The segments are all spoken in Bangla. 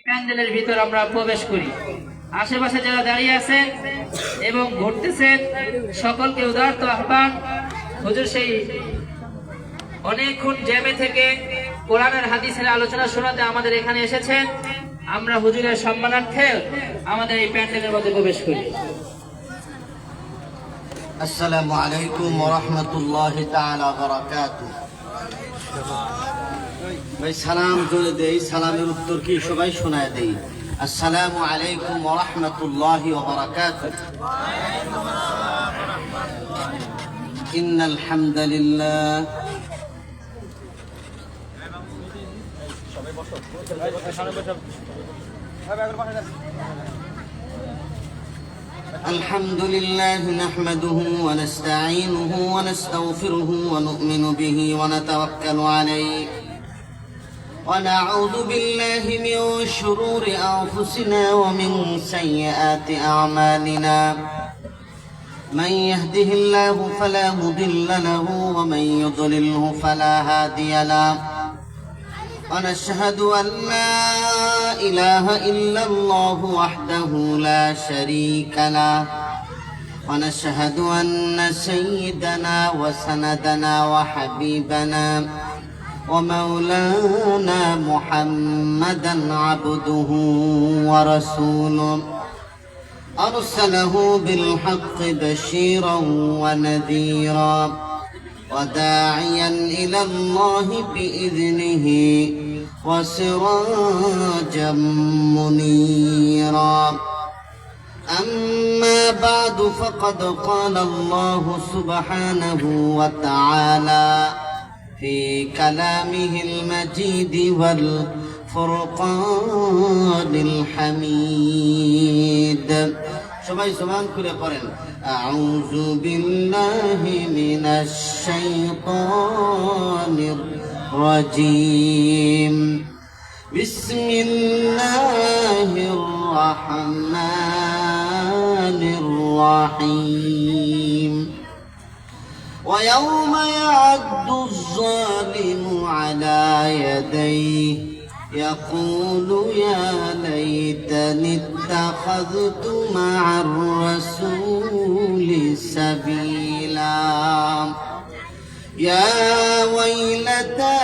প্যান্ডেলের ভিতর আমরা প্রবেশ করি। আশেপাশে যারা দাঁড়িয়ে আছেন এবং ঘুরতেছেন সকলকে উদারত আহ্বান, হুজুর সেই অনেকক্ষণ জ্যামে থেকে কোরআনের হাদিসের আলোচনা শোনাতে আমাদের এখানে এসেছেন। আমরা হুজুরের সম্মানার্থে আমাদের এই প্যান্ডেলের মধ্যে প্রবেশ করি। আসসালামু আলাইকুম ওয়া রাহমাতুল্লাহি তাআলা ওয়া বারাকাতুহু। ভাই সালাম জোরে দেই, সালামের উত্তর কি সবাই শোনায় দেই। আসসালামু আলাইকুম ওয়া রাহমাতুল্লাহি ওয়া বারাকাতুহু। ইন্নাল হামদালিল্লাহ الحمد لله نحمده ونستعينه ونستغفره ونؤمن به ونتوكل عليه ونعوذ بالله من شرور أنفسنا ومن سيئات أعمالنا. من يهده الله فلا مضل له ومن يضلله فلا هادي له. ونشهد أن لا إله إلا الله وحده لا شريك له. ونشهد أن سيدنا وسندنا وحبيبنا ومولانا محمدا عبده ورسوله أرسله بالحق بشيرا ونذيرا وداعيا إلى الله بإذنه وسراجا منيرا. أما بعد فقد قال الله سبحانه وتعالى في كلامه المجيد والفرقان الحميد. সবাই সমান করে পড়েন আউযু বিল্লাহি মিনাশ শাইতানির রাজীম বিসমিল্লাহির রাহমানির রাহিম ويوم يعض الظالم على يديه يقول يا ليتني اتخذت مع الرسول سبيلا. يا ويلتى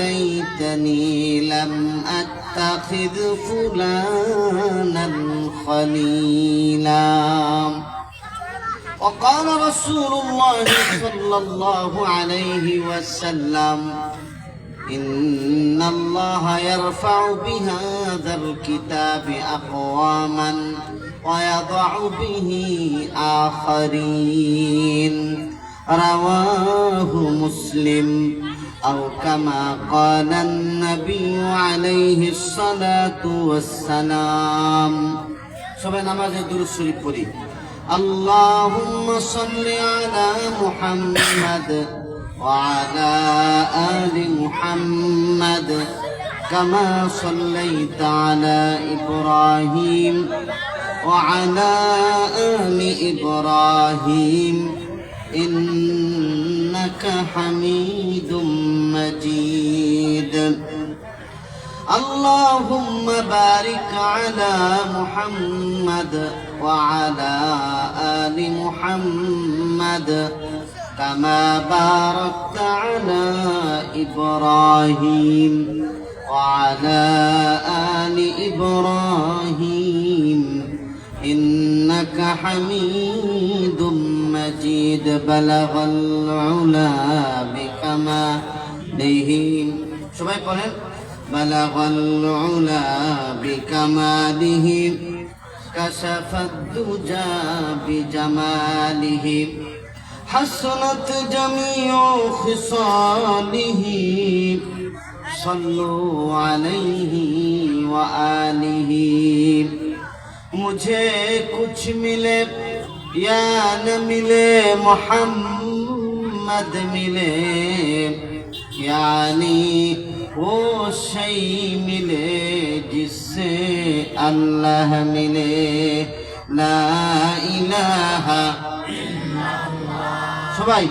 ليتني لم أتخذ فلانا خليلا. وقال رسول الله صلى الله عليه وسلم إن الله يرفع بهذا الكتاب أقواما ويضع به آخرين. رواه مسلم أو كما قال النبي عليه الصلاة والسلام. সবাই নামাজে দুরূদ শরীফ পড়ি। اللهم صل على محمد وعلى آل محمد كما صليت على إبراهيم وعلى آل إبراهيم إنك حميد مجيد. اللهم بارك على محمد وعلى آل محمد كما باركت على إبراهيم وعلى آل إبراهيم إنك حميد مجيد. بلغ العلا بكماله. সবাই পড়েন بلغ العلا بكماله كشف الدجى بجماله حسنت جميع خصاله. صلوا عليه وآله. मुझे कुछ मिले या न मिले मोहम्मद मिले, यानी वो शई मिले जिससे अल्लाह मिले. ला इलाहा সবাই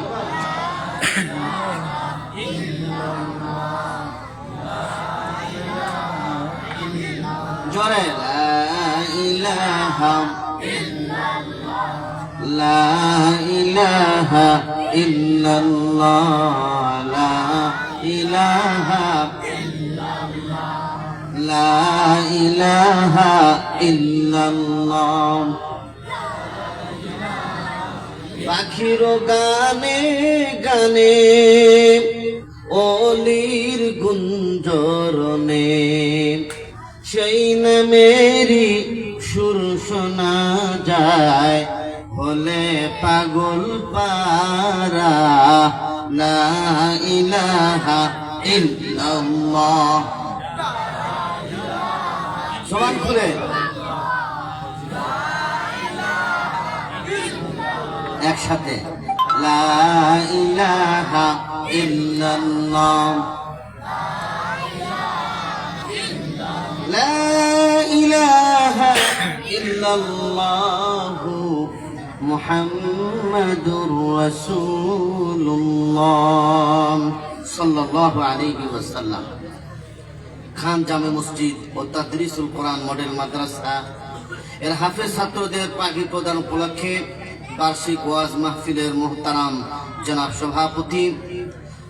জোরে লা ইলাহা লা ইলাহা ইল্লাল্লাহ লা ইলাহা লা ইলাহা ইল্লাল্লাহ। পাখির গানে গানে অলির গুঞ্জরণে সেই নামেরই সুর শোনা যায় হলে পাগল পারা লা ইলাহা ইল্লাল্লাহ। সমান খুলে একসাথে লা ইলাহা ইল্লাল্লাহ লা ইলাহা ইল্লাল্লাহ মুহাম্মাদুর রাসূলুল্লাহ সাল্লাল্লাহু আলাইহি ওয়াসাল্লাম। খান জামে মসজিদ ও তাদরিসুল কোরআন মডেল মাদ্রাসা এর হাফেজ ছাত্রদের পাখি প্রদান উপলক্ষে বার্ষিক ওয়াজ মাহফিলের মুহতারাম জনাব সভাপতি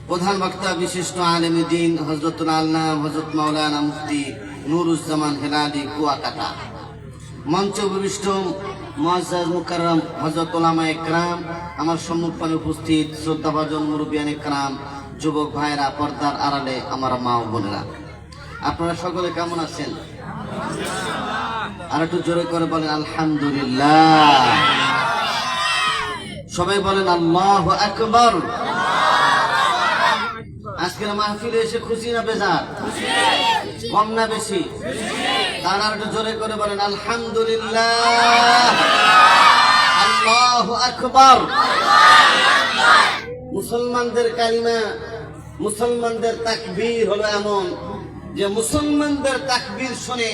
প্রধান বক্তা বিশিষ্ট আলেমে দ্বীন হযরতুল আল্লাহ হযরত মাওলানা মুফতি নুরুজ্জামান হেলালি কুয়াকাটা, মঞ্চে উপবিষ্ট মুআজ্জাজ মুকাররম হযরত উলামায়ে কেরাম, আমার সম্মুখে উপস্থিত শ্রদ্ধাভাজন মুরব্বিয়ানে কেরাম, যুবক ভাইরা, পর্দার আড়ালে আমার মা ও বোনেরা, আপনারা সকলে কেমন আছেন? আর একটু জোরে করে বলেন আলহামদুলিল্লাহ। সবাই বলেন আল্লাহু আকবার। আজকের মাহফিলে এসে খুশি না বেজার? কম না বেশি? তার আর একটু জোরে করে বলেন আলহামদুলিল্লাহ, আল্লাহু আকবার। মুসলমানদের কালিমা, মুসলমানদের তাকবীর হলো এমন যে মুসলমানদের তাকবীর শুনে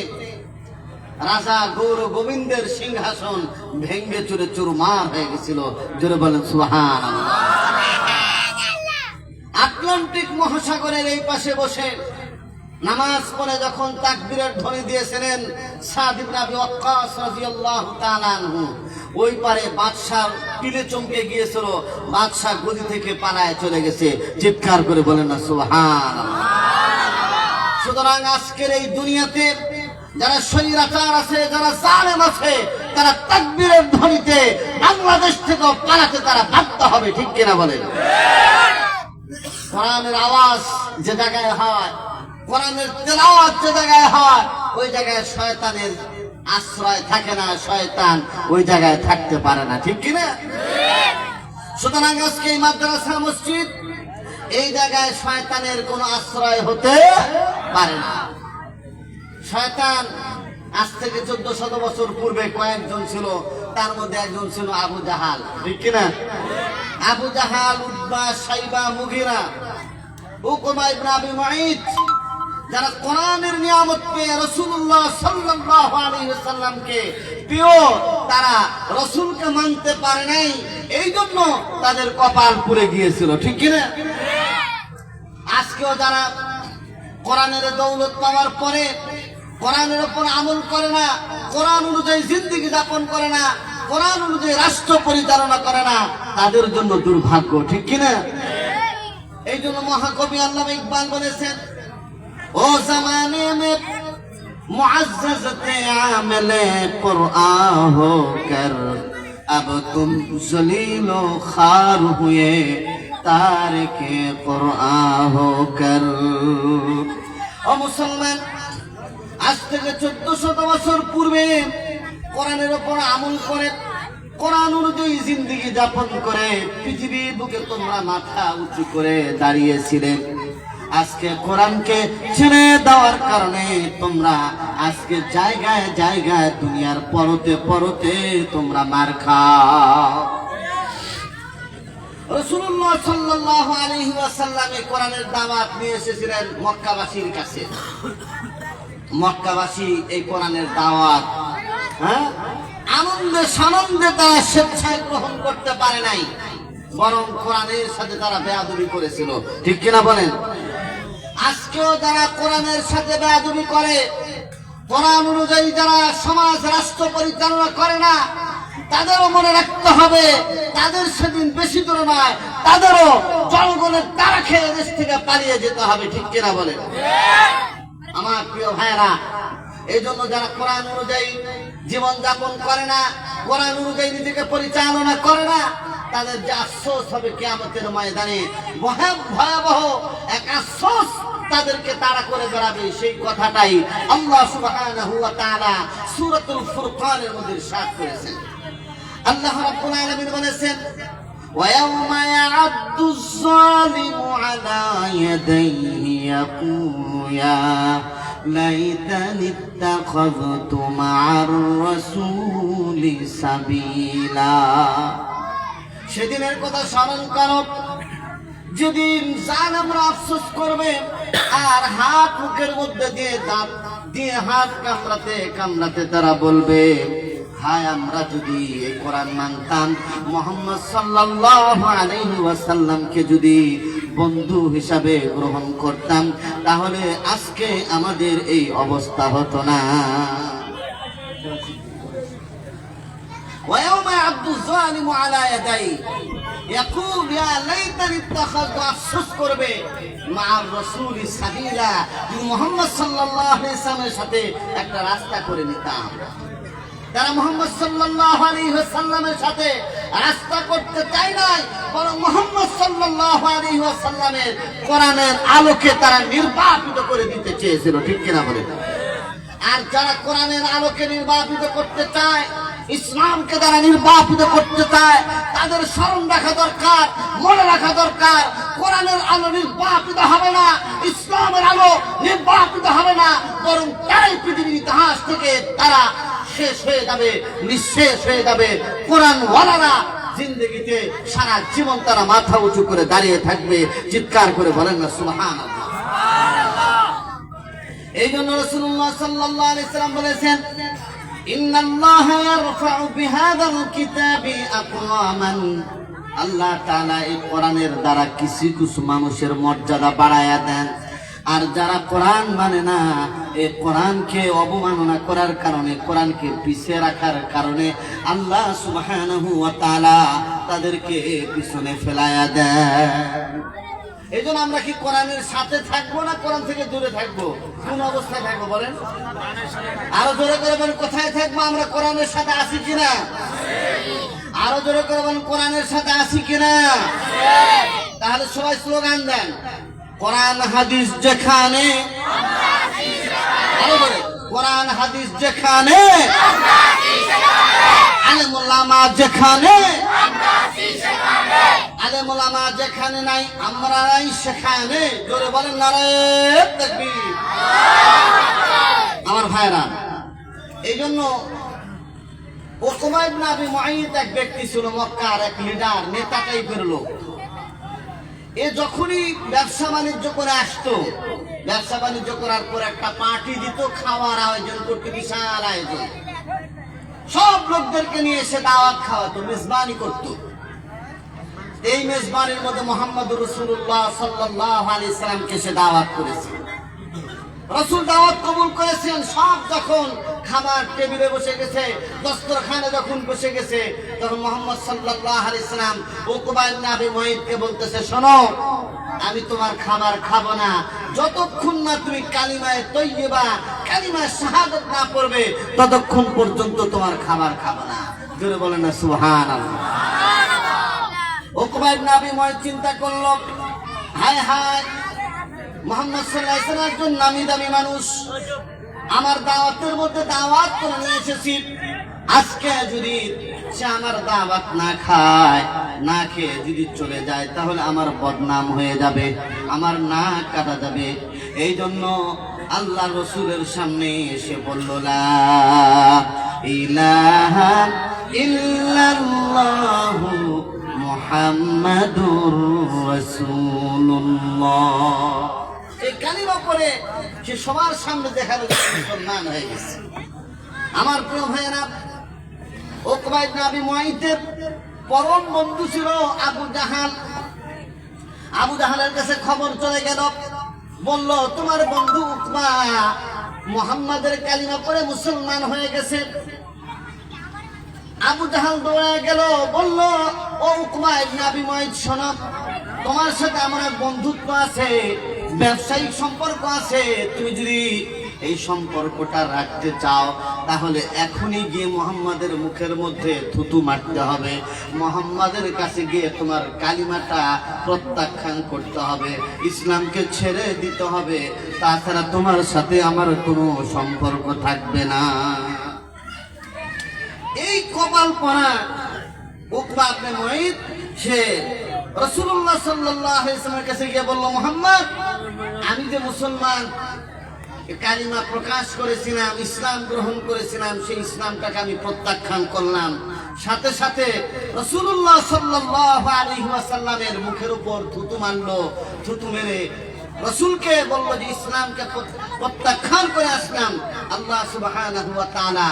রাজা গৌর গোবিন্দের সিংহাসন ভেঙ্গে চুরে চুরমার হয়ে গেছিল। জোরে বলেন সুবহানাল্লাহ। আটলান্টিক মহাসাগরের এই পাশে বসে নামাজ পড়ে যখন তাকবীরের ধ্বনি দিয়েছিলেন সাদ ইবনে আবি ওয়াক্কাস রাদিয়াল্লাহু তাআলা আনহু, ওই পারে বাদশার পিলে চমকে গিয়েছিল, বাদশা গদি থেকে পালায় চলে গেছে। চিৎকার করে বলেন না সুবহানাল্লাহ। সুতরাং আজকের এই দুনিয়াতে যারা স্বৈরাচার আছে, যারা জালেম আছে, তারা তাকবীরের ধ্বনিতে বাংলাদেশ থেকে পালাতে তারা বাধ্য হবে। ঠিক কিনা বলেন? কোরআনের আওয়াজ যে জায়গায় হয়, কোরআনের তেলাওয়াত যে জায়গায় হয়, ওই জায়গায় শয়তানের আশ্রয় থাকে না, শয়তান ওই জায়গায় থাকতে পারে না। ঠিক কিনা? সুতরাং আজকে এই মাদ্রাসা মসজিদ এই জায়গায় শয়তানের কোনো আশ্রয় হতে পারে না। শয়তান আজ থেকে 1400 বছর পূর্বে কয়েকজন ছিল, তার মধ্যে একজন ছিল আবু জাহাল। ঠিক কিনা? আবু জাহাল, উতবা, শাইবা, মুগিরা, উকবা ইবনে আবি মুঈত, যারা কোরআনের নিয়ামত পেয়ে রাসূলুল্লাহ সাল্লাল্লাহু আলাইহি ওয়াসাল্লামকে প্রিয়, তারা রাসূলকে মানতে পারে নাই, এই জন্য তাদের কপাল পুড়ে গিয়েছিল। ঠিক কিনা? আজকেও যারা কোরআনের দৌলত পাওয়ার পরে কোরআনের উপর আমল করে না, কোরআন অনুযায়ী জিন্দেগি যাপন করে না, কোরআন অনুযায়ী রাষ্ট্র পরিচালনা করে না, তাদের জন্য দুর্ভাগ্য। ঠিক কিনা? এই জন্য মহাকবি আল্লামা ইকবাল বলেছেন, ও জামানে মে মুআজ্জাজতে আমেলে কুরআন হো কর अब तुम जलील व खार हुए तारिके कुरआन होकर। ও মুসলমান, আজ থেকে 1400 বছর পূর্বে কোরআনের উপর আমল করে, কোরআন অনুযায়ী জিন্দেগি যাপন করে পৃথিবীর বুকে তোমরা মাথা উঁচু করে দাঁড়িয়েছিলে। আজকে কোরআনকে ছেড়ে দেওয়ার কারণে তোমরা আজকে জায়গায় জায়গায় দুনিয়ার পরতে পরতে তোমরা মার খাও। রাসূলুল্লাহ সাল্লাল্লাহু আলাইহি ওয়াসাল্লাম কোরআনের দাওয়াত নিয়ে এসেছিলেন মক্কাবাসীর কাছে। মক্কাবাসী এই কোরআনের দাওয়াত আনন্দে সানন্দে তারা স্বেচ্ছায় গ্রহণ করতে পারে নাই, বরং কোরআনের সাথে তারা বেয়াদবি করেছিল। ঠিক কিনা বলেন? আজকেও যারা কোরআনের সাথে বেয়াদবি করে, কোরআন অনুযায়ী যারা সমাজ রাষ্ট্র পরিচালনা করে না, তাদেরও মনে রাখতে হবে তাদের সেদিন বেশি দূরে নয়, তাদেরও জনগণের তারা খেয়ে দেশ থেকে পালিয়ে যেতে হবে। ঠিক কিনা বলেন আমার প্রিয় ভাইয়েরা? এই জন্য যারা কোরআন অনুযায়ী জীবন যাপন করে না, কোরআন অনুযায়ী নিজেকে পরিচালনা করে না, তাদের যে আফসোস হবে কিয়ামতের ময়দানে, ভয়াবহ এক আফসোস তাদেরকে তাড়া করে বেড়াবে। সেই কথাটাই আল্লাহ সুবহানাহু ওয়া তাআলা সূরাতুল ফুরকানের মধ্যে ইরশাদ করেছেন। আল্লাহ রাব্বুল আলামিন বলেছেন, وَيَوْمَ يَعَضُّ الظَّالِمُ عَلَى يَدَيْهِ يَقُولُ يَا لَيْتَنِي اتَّخَذْتُ مَعَ الرَّسُولِ سَبِيلًا। সেদিনের কথা স্মরণ করো, যেদিন জালেমরা আফসোস করবে আর হাত মুখের মধ্যে দিয়ে দাঁত দিয়ে হাত কামড়াতে কামড়াতে তারা বলবে, হায় আমরা যদি এই কোরআন মানতাম, মুহাম্মদ সাল্লাল্লাহু আলাইহি ওয়াসাল্লামকে যদি বন্ধু হিসাবে গ্রহণ করতাম, তাহলে আজকে আমাদের এই অবস্থা হতো না। ويوم يعض الظالم على يديه يقول يا ليتني اتخذت আফসোস করবে মা'আর রাসূল সাবিলা, মুহাম্মদ সাল্লাল্লাহু আলাইহি ওয়াসাল্লামের সাথে একটা রাস্তা করে নিতাম। তারা মুহাম্মদ সাল্লাল্লাহু আলাইহি ওয়াসাল্লামের সাথে রাস্তা করতে চায় নাই, বরং মুহাম্মদ সাল্লাল্লাহু আলাইহি ওয়াসাল্লামের কোরআনের আলোকে তারা নির্বাপিত করে দিতে চেয়েছিল। ঠিক কিনা বলেন? আর যারা কোরআনের আলোকে নির্বাপিত করতে চায়, ইসলামকে যারা নির্বাপিত করতে চায়, তাদের স্মরণ রাখা দরকার, মনে রাখা দরকার, কোরআনের আলো নির্বাপিত হবে না, ইসলামের আলো নির্বাপিত হবে না, বরং তারাই পৃথিবীর ইতিহাস থেকে তারা শেষ হয়ে যাবে, নিঃশেষ হয়ে যাবে। কোরআন ওয়ালারা জিন্দেগিতে সারা জীবন তারা মাথা উঁচু করে দাঁড়িয়ে থাকবে। চিৎকার করে বলেন না সুবহানাল্লাহ। এই জন্য রাসূলুল্লাহ সাল্লাল্লাহু আলাইহি ওয়াসাল্লাম বলেছেন, ইন্নাল্লাহা ইয়ারফা'ু বিহাযাল কিতাবি আকওয়ামান, আল্লাহ তাআলা এই কোরআনের দ্বারা কিছু কিছু মানুষের মর্যাদা বাড়ায়া দেন। আর যারা কোরআন মানে না, এই কোরআনকে অবমাননা করার কারণে, কোরআনকে পিছিয়ে রাখার কারণে আল্লাহ সুবহানাহু ওয়া তাআলা তাদেরকে পিছনে ফেলায়া দেন। এই জন্য আমরা কি কোরআনের সাথে থাকবো না কোরআন থেকে দূরে থাকবো? কোন অবস্থায় থাকবো বলেন? আরো জোরে করে বলেন, কোথায় থাকবো? আমরা কোরআনের সাথে আছি কিনা? আরো জোরে করে বলেন, কোরআনের সাথে আছি কিনা? তাহলে সবাই স্লোগান দেন, কোরআন হাদিস যেখানে, আরো বলে, কোরআন হাদিস যেখানে, আলেম ওলামা যেখানে, আলেম ওলামা যেখানে নাই, আমরা নাই সেখানে। জোরে বলেন নারায়ে তাকবীর। আমার ভাইরা, এই জন্য উকবা ইবনে আবি মুআইত এক ব্যক্তি ছিল, মক্কার এক লিডার, নেতা টাইপের লোক। এ যখনই ব্যবসা বাণিজ্য করে আসতো, ব্যবসা বাণিজ্য করার পর একটা পার্টি দিত, খাওয়ার আয়োজন করতে, বিশাল আয়োজন, সব লোকদেরকে নিয়ে এসে দাওয়াত খাওয়াতো, মেজবানি করতো। এই মেজবানির মধ্যে মুহাম্মদুর রাসূলুল্লাহ সাল্লাল্লাহু আলাইহি সাল্লামকে সে দাওয়াত করেছে। রাসূল দাওয়াত কবুল করেছেন। সব যখন খাবার টেবিলে বসে গেছে, দস্তরখানে যখন বসে গেছে, তখন মুহাম্মদ সাল্লাল্লাহু আলাইহি সাল্লাম উকবা ইবনে আবি মুআইতকে বলতেছে, শোনো, আমি তোমার খাবার খাবো না যতক্ষণ না তুমি কালিমায়ে তাইয়্যিবা, কালিমায়ে শাহাদাত না পড়বে, ততক্ষণ পর্যন্ত তোমার খাবার খাবো না। জোরে বলেন না সুবহানাল্লাহ। উকবা ইবনে আবি মুআইত চিন্তা করলো, হায় হায়, মুহাম্মদ সাল্লাল্লাহু আলাইহি ওয়াসাল্লাম একজন নামি দামি মানুষ, আমার দাওয়াতের মধ্যে দাওয়াত করে নিয়ে এসেছি, আজকে যদি সে আমার দাওয়াত না খায়, না খেয়ে যদি চলে যায়, তাহলে আমার বদনাম হয়ে যাবে, আমার নাক কাটা যাবে। এই জন্য আল্লাহ রসুলের সামনে এসে বলল, লা ইলাহা ইল্লাল্লাহু মুহাম্মাদুর রাসূলুল্লাহ। এই কালিমা পড়ে সে সবার সামনে দেখালো মুসলমান হয়ে গেছে। আমার প্রিয় ভাইয়েরা, উকবা ইবনে আবি মুআইতের পরম বন্ধু ছিল আবু জাহাল। আবু জাহালের কাছে খবর চলে গেল, বলল, তোমার বন্ধু উকবা মুহাম্মাদের কালিমা পড়ে মুসলমান হয়ে গেছে। আবু জাহাল দৌড়ে গেল, বলল, ও উকবা ইবনে আবি মুআইদ, শোনো, তোমার সাথে আমার এক বন্ধুত্ব আছে, ব্যবসায়িক সম্পর্ক আছে। তুমি যদি এই সম্পর্কটা রাখতে চাও তাহলে এখনই গিয়ে মুহাম্মাদের মুখের মধ্যে থুতু মারতে হবে, মুহাম্মাদের কাছে গিয়ে তোমার কালিমাটা প্রত্যাখ্যান করতে হবে, ইসলামকে ছেড়ে দিতে হবে, তাছাড়া তোমার সাথে আমার কোনো সম্পর্ক থাকবে না। এই কপাল পরা উকবা ইবনে মুআইদ সে রাসূলুল্লাহ সাল্লাল্লাহু আলাইহি ওয়াসাল্লামের কাছে গিয়ে বলল, মুহাম্মদ, আমি যে মুসলমান কালিমা প্রকাশ করেছিলাম, ইসলাম গ্রহণ করেছিলাম, সেই ইসলামটাকে আমি প্রত্যাখ্যান করলাম। সাথে সাথে রাসূলুল্লাহ সাল্লাল্লাহু আলাইহি ওয়াসাল্লামের মুখের উপর থুতু মারলো। থুতু মেরে রাসূলকে বলল যে ইসলামকে প্রত্যাখ্যান করে আসলাম। আল্লাহ সুবহানাহু ওয়া তাআলা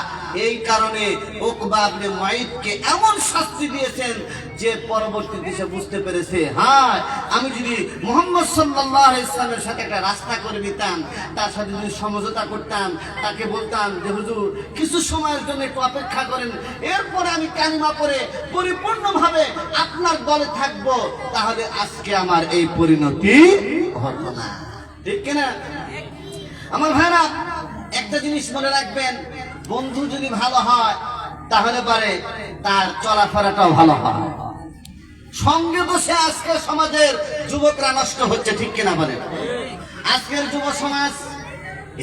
এই কারণে উকবা ইবনে মুআইদকে এমন শাস্তি দিয়েছেন যে পরবর্তীতে সে বুঝতে পেরেছে, হ্যাঁ, আমি যদি মুহাম্মদ সাল্লাল্লাহু আলাইহি ওয়াসাল্লামের সাথে একটা রাস্তা করে নিতাম, তার সাথে যদি সমঝোতা করতাম, তাকে বলতাম যে হুজুর কিছু সময়ের জন্য একটু অপেক্ষা করেন, এরপরে আমি কালিমা পড়ে পরিপূর্ণভাবে আপনার দলে থাকবো, তাহলে আজকে আমার এই পরিণতি হতো না। ঠিক কিনা আমার ভাইরা? একটা জিনিস মনে রাখবেন, বন্ধু যদি ভালো হয় তাহলে পারে তার চলাফেরাটাও ভালো হয়। সঙ্গে বসে আজকে সমাজের যুবকরা নষ্ট হচ্ছে, ঠিক কিনা বলেন? আজকের যুব সমাজ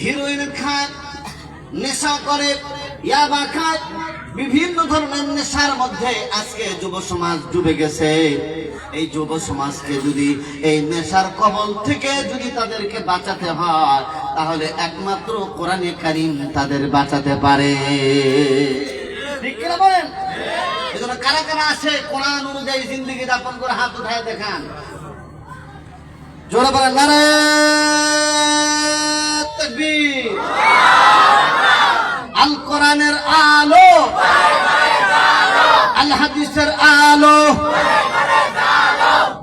হিরোইন খায়, নেশা করে, ইয়াবা খায়, বিভিন্ন ধরনের নেশার মধ্যে আজকে যুব সমাজ ডুবে গেছে। এই যুব সমাজকে যদি এই নেশার কবল থেকে যদি তাদেরকে বাঁচাতে হয় তাহলে একমাত্র কোরআনে কারীম তাদের বাঁচাতে পারে, ঠিক কিনা বলেন? এজন্য কারা কারা আছে কোরআন অনুযায়ী জিন্দেগি যাপন করে হাত উঠায় দেখান, জোরে বলেন নারে তাকবীর। আল কোরআনের আলো, আল হাদিসের আলো,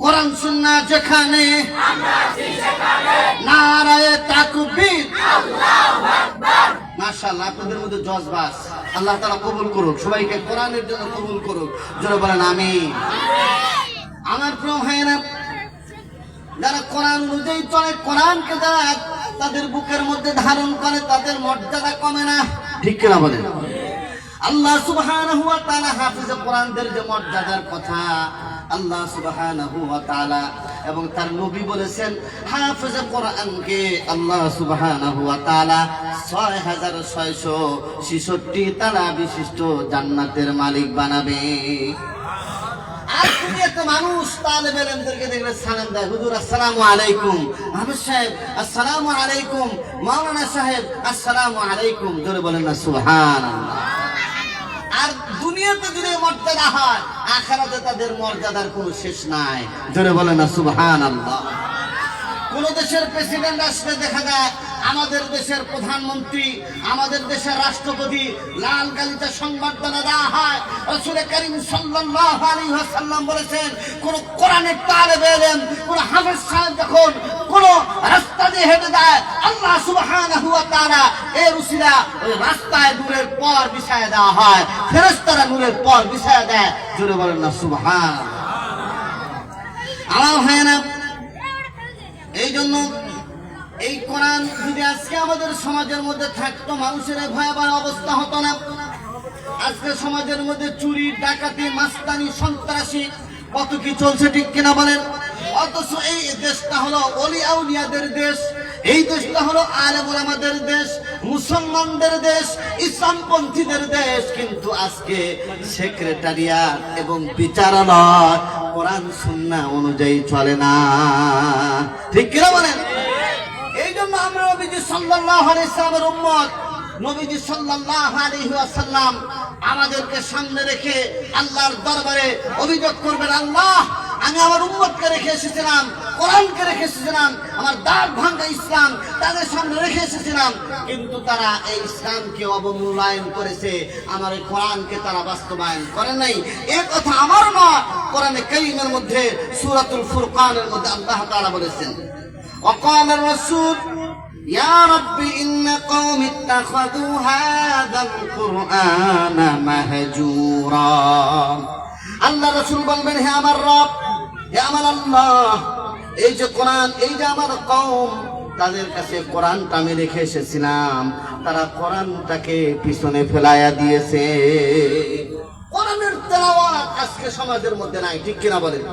কোরআন সুন্নাহ যেখানে, নারায়ে তাকবীর, আল্লাহু আকবার। মাশাআল্লাহ, আপনাদের মধ্যে জজবাস আল্লাহ তাআলা কবুল করুক, সবাইকে কোরআনের জন্য কবুল করুক, জোরে বলেন আমিন। আমার প্রিয় ভাইয়েরা, যারা কোরআন অনুযায়ী চলে, কোরআনকে যারা তাদের বুকের মধ্যে ধারণ করে, তাদের মর্যাদা কমে না, ঠিক কিনা বলেন? আল্লাহ সুবহানাহু ওয়া তাআলা হাফেজে কোরআনদের যে মর্যাদার কথা আল্লাহ সুবহানাহু ওয়া তাআলা এবং তার নবী বলেছেন, হাফেজে কোরআনকে আল্লাহ সুবহানাহু ওয়া তাআলা 6666 তালা বিশিষ্ট জান্নাতের মালিক বানাবে। আর দুনিয়াতে মানুষ তালেবে ইলমদেরকে দেখলে সালাম দেয়, হুজুর আসসালামু আলাইকুম, হাফেজ সাহেব আসসালামু আলাইকুম, মাওলানা সাহেব আসসালামু আলাইকুম, জোরে বলেন না সুবহানাল্লাহ। আর দুনিয়াতে যদি মর্যাদা হয়, আখিরাতে তাদের মর্যাদার কোনো শেষ নাই, জোরে বলেন না সুবহানাল্লাহ। কোন দেশের প্রেসিডেন্ট আসলে দেখা যায় আমাদের দেশের প্রধানমন্ত্রী, আমাদের দেশের রাষ্ট্রপতি লাল গালিতে সংবর্ধনা দেওয়া হয়। রাসূল করিম সাল্লাল্লাহু আলাইহি ওয়াসাল্লাম বলেছেন, কোন কোরআনের তালেবে ইলম, কোন হাফেজ সাহেব যখন কোন রাস্তা দিয়ে হেঁটে যায়, আল্লাহ সুবহানাহু ওয়া তাআলা এর উসিলা ওই রাস্তায় নূরের পর বিছায়া দেওয়া হয়, ফেরেশতারা নূরের পর বিছায়া দেয়, জোরে বলেন না সুবহানাল্লাহ। আমার ভাইয়েরা, এই জন্য এই কোরআন যদি আজকে আমাদের সমাজের মধ্যে থাকতো, মানুষের ভয়াবহ অবস্থা হতো না। আজকে সমাজের মধ্যে চুরি, ডাকাতি, মাস্তানি, সন্ত্রাসী কত কি চলছে, ঠিক কিনা বলেন? অথচ এই দেশটা হলো ওলি আউলিয়াদের দেশ, এই দেশটা হলো আলেম ওলামাদের দেশ, মুসলমানদের দেশ, ইসলামপন্থীদের দেশ। কিন্তু আজকে সেক্রেটারিয়াত এবং বিচারালয় কোরআন সুন্নাহ অনুযায়ী চলে না, ঠিক কিনা বলেন? এই জন্য আমরা নবীজি সাল্লাল্লাহু আলাইহি ওয়াসাল্লামের উম্মত, নবীজি সাল্লাল্লাহু আলাইহি ওয়াসাল্লাম আমাদেরকে সামনে রেখে আল্লাহর দরবারে অভিযোগ করবেন, আল্লাহ, আমি আমার উম্মতকে রেখে এসেছিলাম, কোরআনকে রেখে এসেছিলাম, আমার দাঁত ভাঙা ইসলাম তাদের সামনে রেখে এসেছিলাম, কিন্তু তারা এই ইসলামকে অবমূল্যায়ন করেছে, আমার এই কোরআনকে তারা বাস্তবায়ন করে নাই। এ কথা আমার নয়, কোরআনে কারীমের মধ্যে সূরাতুল ফুরকানের মধ্যে আল্লাহ তাআলা বলেছেন, ওয়াকালা রাসূল ইয়া রাব্বি ইন্না কওমি ইত্তাখাযু হাযাল কুরআনা মাহজুরা। আল্লাহ রাসূল বলবেন, হে আমার রব, হে আমার আল্লাহ, এই যে কোরআন, এই যে আমার কওম, তাদের কাছে কোরআনটা আমি রেখে এসেছিলাম, তারা কোরআনটাকে পিছনে ফেলাইয়া দিয়েছে। কোরআনের তেলাওয়াত আজকে সমাজের মধ্যে নাই, ঠিক কিনা বলেন?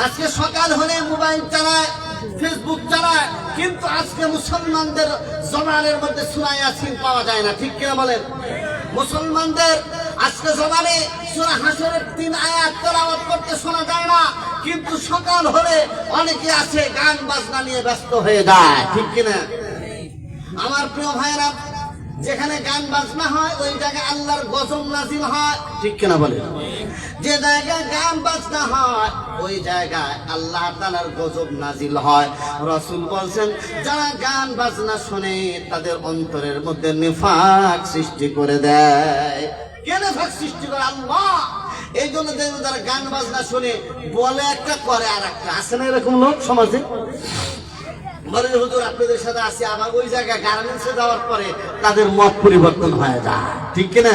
আজকে সকাল হলে মোবাইল চালায়, ফেসবুক চালায়, কিন্তু আজকে মুসলমানদের জবানের মধ্যে সূরা ইয়াসিন পাওয়া যায় না, ঠিক কিনা বলেন? মুসলমানদের আজকে জবানে সূরা হাসরের 3 আয়াত তেলাওয়াত করতে শোনা যায় না, কিন্তু সকাল হলে অনেকে আছে গান বাজনা নিয়ে ব্যস্ত হয়ে যায়, ঠিক কিনা? আমার প্রিয় ভাইরা, যেখানে গান বাজনা হয় ওই জায়গায় আল্লাহর গজব নাজিল হয়, ঠিক কিনা বলে? যে জায়গায় গান বাজনা হয় ওই জায়গায় আল্লাহ তাআলার গজব নাজিল হয়। রাসূল বলেন, যারা গান বাজনা শুনে তাদের অন্তরের মধ্যে নিফাক সৃষ্টি করে দেয়। কে নিফাক সৃষ্টি করে? আল্লাহ। এই জন্য যারা গান বাজনা শুনে বলে একটা করে আর একটা। আছে না এরকম লোক সমাজে? বলে, হুজুর আপনাদের সাথে আসি, আবার ওই জায়গায় গার্মেন্টসে যাওয়ার পরে তাদের মত পরিবর্তন হয়ে যায়, ঠিক কিনা?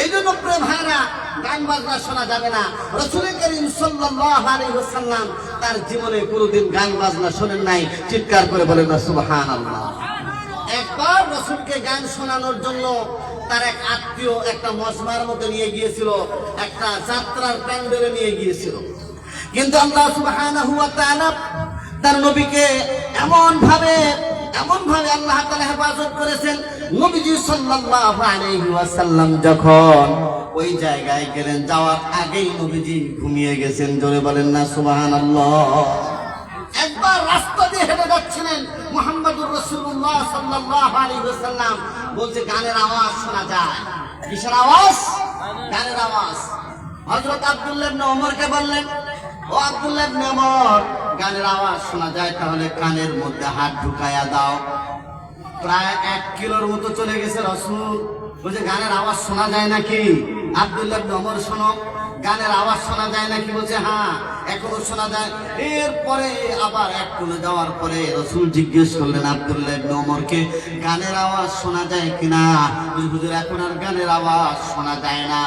এই জন্য প্রিয় ভাইরা, গান বাজনা শোনা যাবে না। রাসূল করিম সাল্লাল্লাহু আলাইহি ওয়াসাল্লাম তার জীবনে কোনোদিন গান বাজনা শোনেন নাই। চিৎকার করে বলেন না সুবহানাল্লাহ। একবার রাসূলকে গান শোনানোর জন্য তার এক আত্মীয় একটা মজমার মধ্যে নিয়ে গিয়েছিল, একটা যাত্রার প্যান্ডেলে নিয়ে গিয়েছিল। কিন্তু আল্লাহ সুবহানাহু ওয়া তাআলা তার নবীকে এমন ভাবে আল্লাহ তাআলা হেফাজত করেছেন। নবীজি সাল্লাল্লাহু আলাইহি ওয়াসাল্লাম যখন ওই জায়গায় গেলেন, যাওয়ার আগেই নবীজি ঘুমিয়ে গেছেন। জোরে বলেন না সুবহানাল্লাহ। একবার রাস্তা দিয়ে হেঁটে যাচ্ছিলেন মুহাম্মদুর রাসূলুল্লাহ সাল্লাল্লাহু আলাইহি ওয়াসাল্লাম, বলছে গানের আওয়াজ শোনা যায়। কিসের আওয়াজ? গানের আওয়াজ। হযরত আব্দুল্লাহ ইবনে ওমরকে বললেন, ও আব্দুল্লাহ ইবনে ওমর, গানের আওয়াজ শোনা যায়, তাহলে কানের মধ্যে হাত ঢুকায়া দাও। প্রায় 1 কিলোর মতো চলে গেছে রাসূল, বলছে গানের আওয়াজ শোনা যায় নাকি? আব্দুল্লাহ ইবনে ওমর, শোনো, গানের আওয়াজ শোনা যায় নাকি? বলছে হ্যাঁ, এখনো শোনা যায়। এরপরে আবার 1 কিলো যাওয়ার পরে রাসূল জিজ্ঞেস করলেন আব্দুল্লাহ ইবনে ওমরকে, গানের আওয়াজ শোনা যায় কিনা? হুজুর, এখন আর গানের আওয়াজ শোনা যায় না।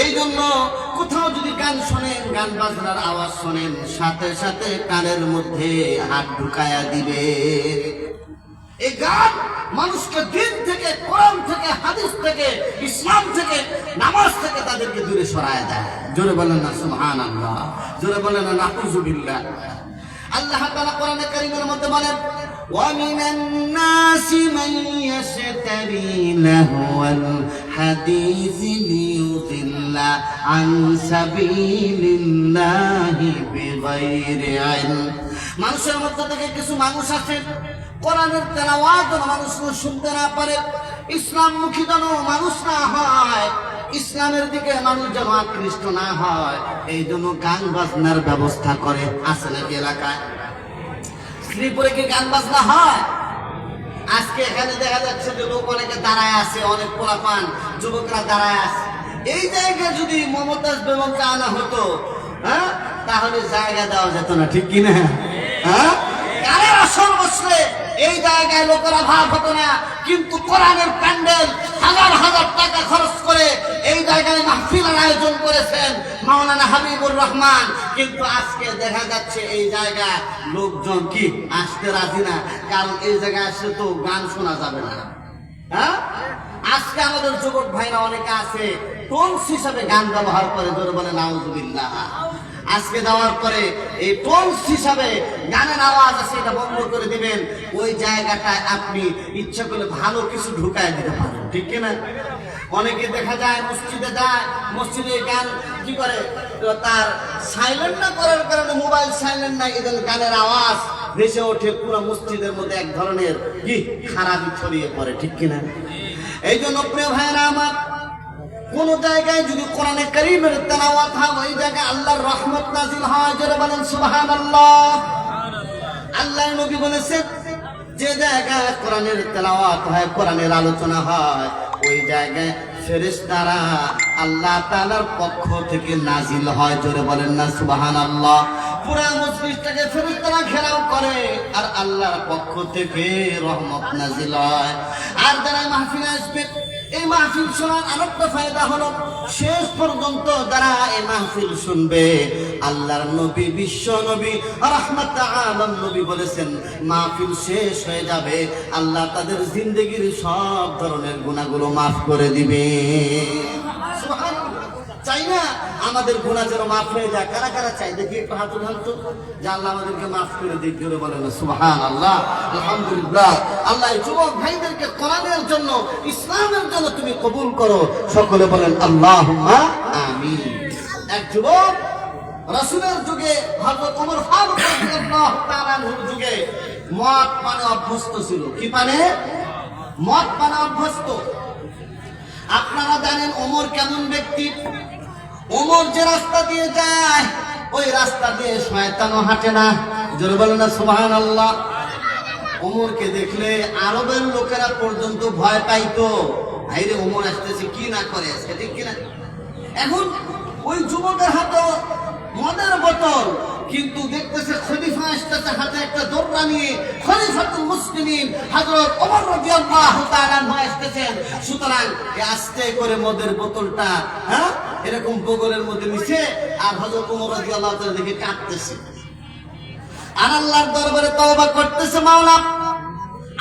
এই জন্য কোথাও যদি গান শোনেন, গান বাজনার আওয়াজ শোনেন, সাথে সাথে কানের মধ্যে হাত ঢুকায়া দিবে। এই গান মানুষকে দিন থেকে, কোরআন থেকে, হাদিস থেকে, ইসলাম থেকে, নামাজ থেকে তাদেরকে দূরে সরায় দেয়। জোরে বলেন না সুবহানাল্লাহ, জোরে বলেন না নাউযুবিল্লাহ। আল্লাহ তাআলা কোরআনে কারীমের মধ্যে বলেন, ওয়া মিনান নাসি মান ইয়াশতারি লাহওয়াল হাদিসি লিয়ুদিল্লা আন সাবিলিল্লাহি বিগাইরি ইলম। মানুষের মধ্যে থেকে কিছু মানুষ আছে, কোরআনের তেলাওয়াত মানুষ শুনতে না পারে, ইসলামমুখী যেন মানুষ না হয়, ইসলামের দিকে মানুষ যেন আকৃষ্ট না হয়, এই জন্য গান বাজনার ব্যবস্থা করে। আছে নাকি এলাকায়? শ্রীপুরে কি গান বাজনা হয়? আজকে এখানে দেখা যাচ্ছে যে লোক অনেকে দাঁড়ায় আছে, অনেক পোলাপান যুবকরা দাঁড়ায় আছে। এই জায়গায় যদি মমতাজ বেগমকে আনা হতো, হ্যাঁ, তাহলে জায়গা দেওয়া যেত না, ঠিক কিনা? হ্যাঁ, গানের আসর বসলে এই জায়গায় লোকেরা ভাব হতো না, কিন্তু কোরআনের প্যান্ডেল হাজার হাজার টাকা খরচ করে এই জায়গায় মাহফিলের আয়োজন করেছেন মাওলানা হাবিবুর রহমান, কিন্তু আজকে দেখা যাচ্ছে এই জায়গায় লোকজন কি আসতে রাজি না, কারণ এই জায়গায় আসলে তো গান শোনা যাবে না। হ্যাঁ, আজকে আমাদের যুবক ভাইরা অনেকে আছে টোনস হিসাবে গান ব্যবহার করে। জোরে বলে নাউযুবিল্লাহ। আজকে যাওয়ার পরে এই টোনস হিসাবে গানের আওয়াজ আছে, এটা বন্ধ করে দিবেন। ওই জায়গাটায় আপনি ইচ্ছা করলে ভালো কিছু ঢুকায় দিতে পারেন, ঠিক কিনা? অনেকে দেখা যায় মসজিদে যায়, মসজিদে গান কি করে, তার সাইলেন্ট না করার কারণে, মোবাইল সাইলেন্ট নাই, এদের গানের আওয়াজ ভেসে ওঠে, পুরো মসজিদের মধ্যে এক ধরনের কি খারাপি ছড়িয়ে পড়ে, ঠিক কিনা? এই জন্য প্রিয় ভাইরা আমার, কোন জায়গায় যদি কোরআনে কারীমের তেলাওয়াত হয় ওই জায়গায় আল্লাহর রহমত নাজিল হয়। জোরে বলেন সুবহানাল্লাহ। আল্লাহর নবী বলেছেন, যে জায়গায় কোরআনের তেলাওয়াত হয়, কোরআনের আলোচনা হয়, ওই জায়গায় ফেরেশতারা আল্লাহ তাআলার পক্ষ থেকে নাজিল হয়। জোরে বলেন না সুবহানাল্লাহ। পুরা মজলিসটাকে ফেরেশতারা ঘেরাও করে আর আল্লাহর পক্ষ থেকে রহমত নাজিল হয়। আর যারা মাহফিলে আসবে, এই মাহফিল শোনার আরেকটা ফায়দা হলো শেষ পর্যন্ত যারা এই মাহফিল শুনবে, আল্লাহর নবী, বিশ্ব নবী, রাহমাতুল আলামিন নবী বলেছেন মাহফিল শেষ হয়ে যাবে, আল্লাহ তাদের জিন্দেগির সব ধরনের গুনাহগুলো মাফ করে দিবে। সুবহানাল্লাহ। চাই না আমাদের গুনাহ যেন মাফ হয়ে যায়? কারা কারা চাই? দেখি একটু হাত উঠান তো, যে আল্লাহ আমাদেরকে মাফ করে দিক, জোরে বলেন সুবহানাল্লাহ, আলহামদুলিল্লাহ। আল্লাহ এই যুবক ভাইদেরকে কোরআনের জন্য, ইসলামের জন্য তুমি কবুল করো, সকলে বলেন আল্লাহুম্মা আমিন। এক যুবক রাসূলের যুগে, হযরত ওমর ফারুক রাদিয়াল্লাহু তাআলা আনহুর যুগে মদ পানে অভ্যস্ত ছিল। কি পানে? মদ পানে অভ্যস্ত। আপনারা জানেন ওমর কেমন ব্যক্তি। ওমর যে রাস্তা দিয়ে যায়, ওই রাস্তা দিয়ে শয়তানও হাঁটে না, জোরে বলেন না সুবহানাল্লাহ। ওমরকে দেখলে আরবের লোকেরা পর্যন্ত ভয় পাইতো, ভাইরে ওমর আসতেছে, কি না করে আজকে, ঠিক কিনা? এখন ওই যুবকের হাতে মদের বোতল, কিন্তু দেখতেছে খলিফা আসতেছে হাতে একটা দোররা নিয়ে, খলিফাতুল মুসলিমিন হযরত ওমর রাদিয়াল্লাহু তাআলা আনহু আসতেছেন। সুতরাং আস্তে করে মদের বোতলটা এরকম বগলের মধ্যে নিছে, আর হযরত ওমর রাদিয়াল্লাহু তাআলা দেখে কাঁদতেছে আর আল্লাহর দরবারে তওবা করতেছে, মাওলা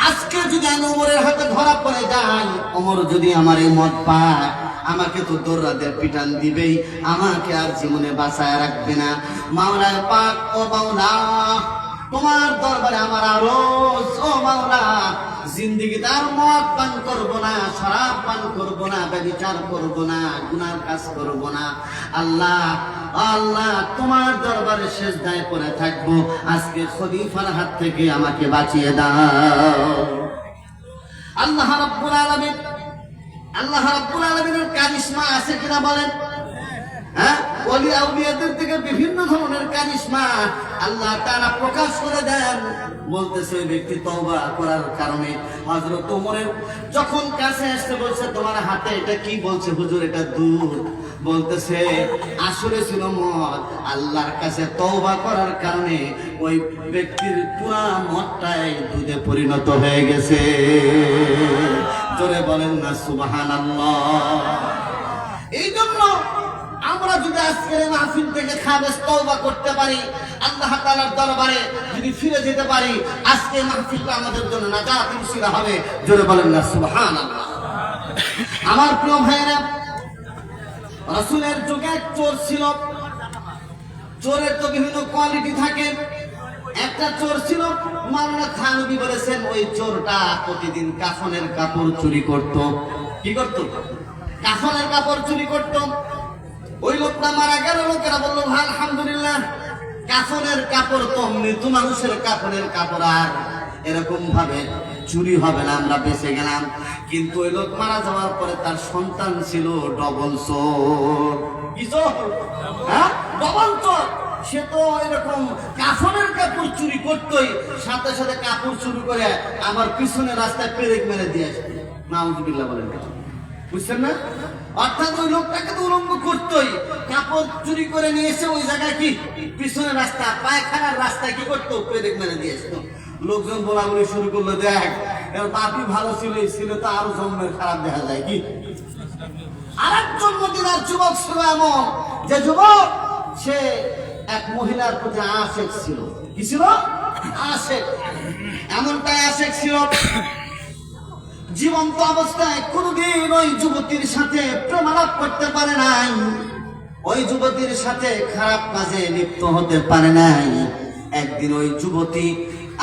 আজকে যদি আমি ওমরের হাতে ধরা পড়ে যাই, ওমর যদি আমার এই মদ পায়, আমাকে তো দৌড়াদের পিটান দিবেই, আমাকে আর জীবনে বাঁচায় রাখবে না। মাওলা পাক, ও মাওলা তোমার দরবারে আমার আরজ, ও মাওলা জিন্দেগিতে আর মদ পান করবো না, শরাব পান করবো না, ব্যভিচার করবো না, গুনার কাজ করবো না। আল্লাহ, আল্লাহ তোমার দরবারে সেজদায় পড়ে থাকবো, আজকে খলিফার হাত থেকে আমাকে বাঁচিয়ে দাও। আল্লাহ রাব্বুল আলামিন, আল্লাহ রাব্বুল আলামিনের কারিশমা আছে কিনা বলেন? ওলি আউলিয়াদের থেকে বিভিন্ন ধরনের কারিশমা আল্লাহ তাআলা প্রকাশ করে দেন। বলতেছে ওই ব্যক্তি তওবা করার কারণে হযরত ওমরের যখন কাছে আসতে বলছে, তোমার হাতে এটা কি? বলছে হুজুর এটা দুধ। বলতেছে আসলে ছিল মদ। আল্লাহর কাছে তওবা করার কারণে ওই ব্যক্তির পুরা মদটাই দুধে পরিণত হয়ে গেছে। জোরে বলেন না সুবহানাল্লাহ। এই জন্য আমরা যদি আজকের মাহফিল থেকে খাবেস তওবা করতে পারি, আল্লাহ তাআলার দরবারে যদি ফিরে যেতে পারি, আজকে মাহফিলটা আমাদের জন্য নাজাত উসিলা হবে। জোরে বলেন না সুবহানাল্লাহ। আমার প্রিয় ভাইরা, রাসূলের যুগে চোর ছিল। চোরের তো বিভিন্ন কোয়ালিটি থাকে। একটা চোর ছিল, মাওলানা থানভী বলেছেন ওই চোরটা প্রতিদিন কাফনের কাপড় চুরি করত। কি করত? কাফনের কাপড় চুরি করত। ওই লোকটা মারা গেল, লোকেরা বললো ভাই আলহামদুলিল্লাহ, কাফনের কাপড় তো মৃত মানুষের কাফনের কাপড় আর এরকম ভাবে চুরি হবে না, আমরা বেঁচে গেলাম। কিন্তু ওই লোক মারা যাওয়ার পরে তার সন্তান ছিল ডবল চোর। কি চোর? ডবল চোর। সে তো এরকম কাফনের কাপড় চুরি করতোই, সাথে সাথে কাপড় চুরি করে আমার পিছনে রাস্তায় পেরেক মেরে দিয়ে আসতো। নাউযুবিল্লাহ বলেন, বুঝছেন না? অর্থাৎ ওই লোকটাকে তো উলঙ্গ করতোই, কাপড় চুরি করে নিয়ে এসে ওই জায়গায় কি পিছনে রাস্তা, পায়খানার রাস্তায় কি করতো? পেরেক মেরে দিয়ে আসতো। লোকজন বলাবলি শুরু করলো, দেখ এর বাপি ভালো ছিল, এই ছিল তো আরো জন্মের খারাপ দেখা যায়। কি আরেকজন মদিনার যুবক ছিল এমন, যে যুবক সে এক মহিলার প্রতি আশেক ছিল। কি ছিল? আশেক। এমনটাই আশেক ছিল, জীবন্ত অবস্থায় কোনদিন ওই যুবতীর সাথে প্রেমালাপ করতে পারে নাই, ওই যুবতীর সাথে খারাপ কাজে লিপ্ত হতে পারে নাই। একদিন ওই যুবতী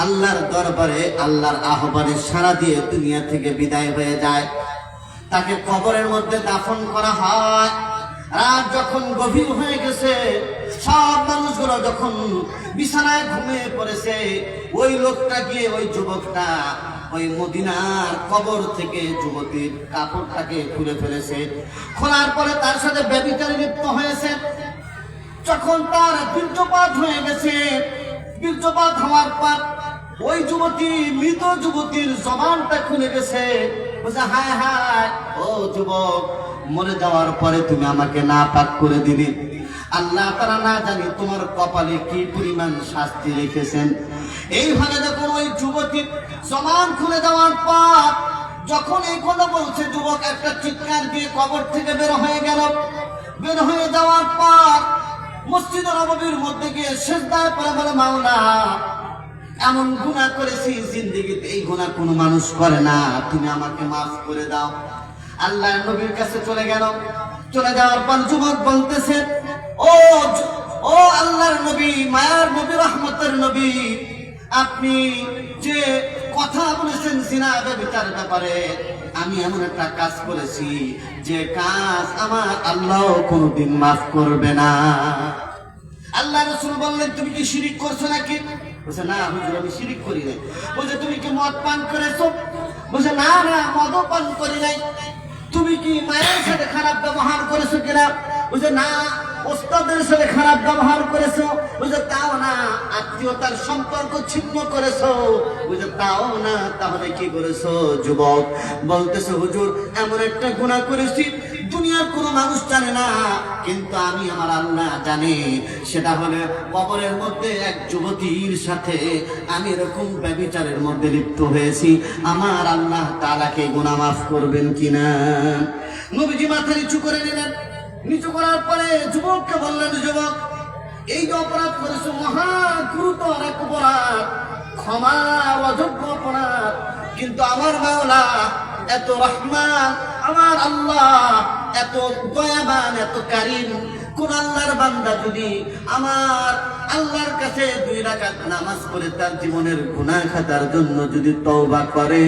আল্লাহর দরবারে আল্লাহর আহ্বানে সাড়া দিয়ে দুনিয়া থেকে বিদায় হয়ে যায়। তাকে কবরের মধ্যে দাফন করা হয়। রাত যখন গভীর হয়ে গেছে, সব মানুষগুলো যখন বিছানায় ঘুমিয়ে পড়েছে, ওই লোকটা গিয়ে ওই যুবকটা ওই মদিনার কবর থেকে যুবতীর কাপড়টাকে খুলে ফেলেছে। খোলার পরে তার সাথে ব্যভিচারে লিপ্ত হয়েছে। যখন তার বীর্যপাত হয়ে গেছে, বীর্যপাত হওয়ার পর ওই যুবতী, মৃত যুবতীর জবানটা খুলে গেছে। বলছে, হায় হায়, ও যুবক, মরে যাওয়ার পরে তুমি আমাকে নাপাক করে দিলি, আল্লাহ তাআলা না জানি তোমার কপালে কি পরিমাণ শাস্তি রেখেছেন। এইভাবে যখন ওই যুবতী জবান খুলে দেওয়ার পর যখন এই কথা বলছে, যুবক একটা চিৎকার দিয়ে কবর থেকে বের হয়ে গেল। বের হয়ে যাওয়ার পর মসজিদ নববীর মধ্যে গিয়ে সিজদায় পড়ে বলে, মাওলা এমন গুনাহ করেছি জিন্দেগিতে এই গুনাহ কোনো মানুষ করে না, তুমি আমাকে মাফ করে দাও। আল্লাহর নবীর কাছে চলে গেল। চলে যাওয়ার পর যুবক বলতেছে, ও আল্লাহর নবী, মায়ার নবী, রহমতের নবী, আপনি যে কথা বলেছেন জিনা ব্যভিচার ব্যাপারে, আমি এমন একটা কাজ করেছি যে কাজ আমার আল্লাহ কোনোদিন মাফ করবে না। আল্লাহ রাসূল বললেন, তুমি কি শিরিক করছো নাকি? বলছে, না হুজুর আমি শিরিক করি নাই। বলছে, তুমি কি মদ পান করেছো? বলছে, না না মদও পান করি নাই। তুমি কি মায়ের সাথে খারাপ ব্যবহার করেছো কিনা? বলছে, না। ওস্তাদের সাথে খারাপ ব্যবহার করেছো? বলছে, তাও না। আত্মীয়তার সম্পর্ক ছিন্ন করেছো? বলছে, তাও না। তাহলে কি করেছো? যুবক বলতেছে, হুজুর এমন একটা গুনাহ করেছি দুনিয়ার কোনো মানুষ জানে না, কিন্তু আমি আমার আল্লাহ জানি। সেটা হলে কবরের মধ্যে এক যুবতীর সাথে আমি এরকম ব্যভিচারের মধ্যে লিপ্ত হয়েছি। আমার আল্লাহ তাআলাকে গুনাহ মাফ করবেন কিনা? নবীজি মাথা নিচু করে নিলেন। নিচু করার পরে যুবককে বললেন, যুবক এই যে অপরাধ করেছো মহা গুরুতর এক অপরাধ, ক্ষমার অযোগ্য অপরাধ, কিন্তু আমার মাওলা এত রহমান, আমার আল্লাহ এত দয়াবান, এত কারীম। কোন আল্লাহর বান্দা যদি আমার আল্লাহর কাছে 2 রাকাত নামাজ পড়ে তার জীবনের গুনাহ খাতার জন্য যদি তওবা করে,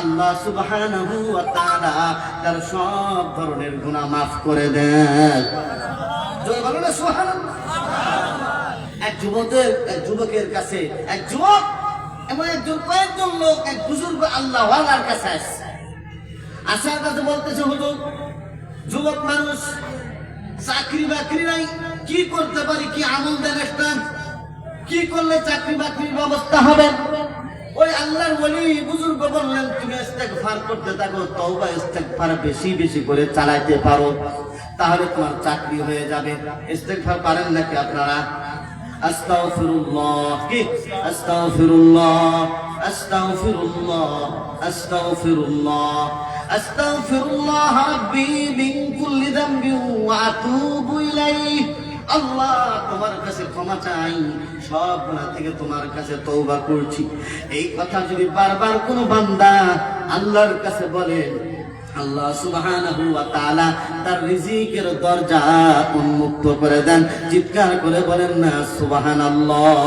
আল্লাহ সুবহানাহু ওয়া তাআলা তার সব ধরনের গুনাহ মাফ করে দেন। জয় বলো না সুবহানাল্লাহ। এক যুবকের কাছে এক যুবক এবং কয়েকজন লোক এক বুজুর্গ আল্লাহ ওয়ালার কাছে আসছে। আসার কাছে বলতেছে, হুজুর যুবক মানুষ, চাকরি বাকরি নাই, কি করতে পারি, কি আমল দেন একটা, কি করলে চাকরি বাকরির ব্যবস্থা হবে? ওই আল্লাহর ওলি বুজুর্গ বললেন, তুমি ইস্তেগফার করতে থাকো, তওবা ইস্তেগফার বেশি বেশি করে চালাইতে পারো, তাহলে তোমার চাকরি হয়ে যাবে। ইস্তেগফার পারেন নাকি আপনারা? আস্তাগফিরুল্লাহ, কি আস্তাগফিরুল্লাহ, আস্তাগফিরুল্লাহ, আস্তাগফিরুল্লাহ, আস্তাগফিরুল্লাহ রাব্বি মিন কুল্লি যামবিন ওয়া আতুবু ইলাইহি। আল্লাহ তোমার কাছে ক্ষমা চাই, সব গুনাহ থেকে তোমার কাছে তওবা করছি। এই কথা যদি বারবার কোনো বান্দা আল্লাহর কাছে বলে, আল্লাহ সুবহানাহু ওয়া তাআলা তার রিজিকের দরজা উন্মুক্ত করে দেন। চিৎকার করে বলেন না সুবহানাল্লাহ।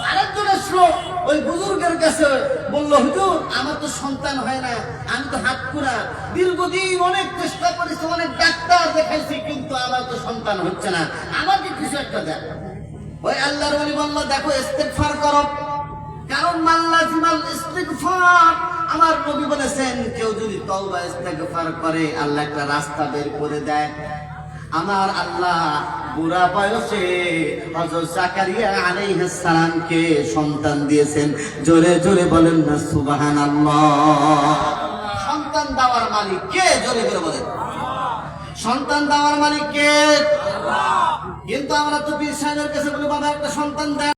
আরেকজন আসলো ওই বুজুর্গের কাছে, বলল, হুজুর আমার তো সন্তান হয় না, আমি তো হাতকুড়া, দীর্ঘদিন অনেক চেষ্টা করেছি, অনেক ডাক্তার দেখাইছি, কিন্তু আমার তো সন্তান হচ্ছে না, আমাকে কিছু একটা দেন। ওই আল্লাহর ওলি বলল, দেখো ইস্তেগফার করো, কারণ মাল্লাজিমাল ইস্তিগফার, আমার নবী বলেছেন কেউ যদি তওবা ইস্তেগফার করে আল্লাহ একটা রাস্তা বের করে দেয়। আমার আল্লাহ বুড়া বয়সে হযরত জাকারিয়া আলাইহিস সালামকে সন্তান দিয়েছেন। জোরে জোরে বলেন না সুবহানাল্লাহ। সন্তান দেওয়ার মালিক কে? জোরে করে বলেন। সন্তান দেওয়ার মালিক কে? আল্লাহ। কিন্তু আমরা তো পীর সাহেবের কাছে বলি, বাবা একটা সন্তান দেন।